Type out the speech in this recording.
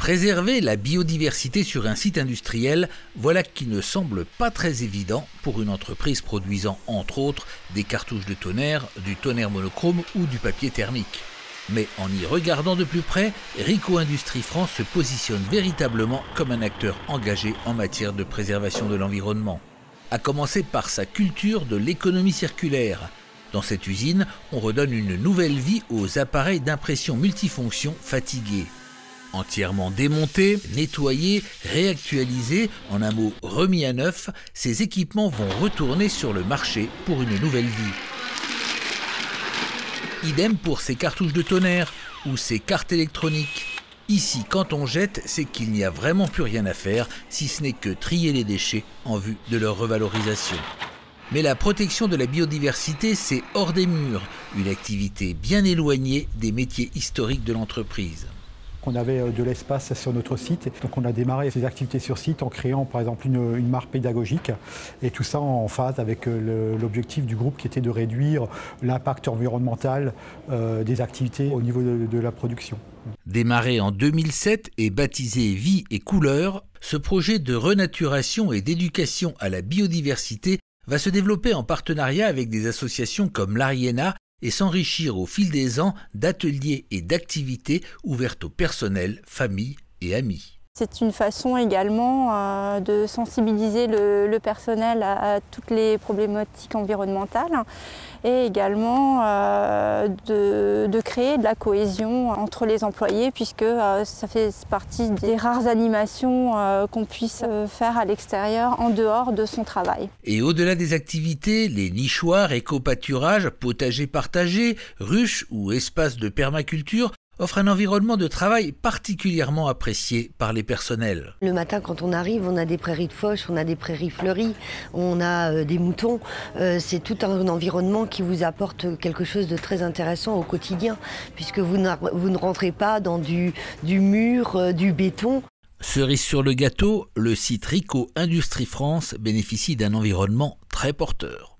Préserver la biodiversité sur un site industriel, voilà qui ne semble pas très évident pour une entreprise produisant entre autres des cartouches de tonnerre, du tonnerre monochrome ou du papier thermique. Mais en y regardant de plus près, Rico Industries France se positionne véritablement comme un acteur engagé en matière de préservation de l'environnement. À commencer par sa culture de l'économie circulaire. Dans cette usine, on redonne une nouvelle vie aux appareils d'impression multifonction fatigués. Entièrement démontés, nettoyés, réactualisés, en un mot remis à neuf, ces équipements vont retourner sur le marché pour une nouvelle vie. Idem pour ces cartouches de tonnerre ou ces cartes électroniques. Ici, quand on jette, c'est qu'il n'y a vraiment plus rien à faire, si ce n'est que trier les déchets en vue de leur revalorisation. Mais la protection de la biodiversité, c'est hors des murs, une activité bien éloignée des métiers historiques de l'entreprise. On avait de l'espace sur notre site, donc on a démarré ces activités sur site en créant par exemple une marque pédagogique et tout ça en phase avec l'objectif du groupe qui était de réduire l'impact environnemental des activités au niveau de la production. Démarré en 2007 et baptisé Vie et Couleurs, ce projet de renaturation et d'éducation à la biodiversité va se développer en partenariat avec des associations comme l'Ariena et s'enrichir au fil des ans d'ateliers et d'activités ouvertes au personnel, familles et amis. C'est une façon également de sensibiliser le personnel à toutes les problématiques environnementales et également de créer de la cohésion entre les employés puisque ça fait partie des rares animations qu'on puisse faire à l'extérieur en dehors de son travail. Et au-delà des activités, les nichoirs, éco-pâturages, potagers partagés, ruches ou espaces de permaculture offre un environnement de travail particulièrement apprécié par les personnels. Le matin, quand on arrive, on a des prairies de fauche, on a des prairies fleuries, on a des moutons. C'est tout un environnement qui vous apporte quelque chose de très intéressant au quotidien, puisque vous ne rentrez pas dans du mur, du béton. Cerise sur le gâteau, le site Rico Industries France bénéficie d'un environnement très porteur.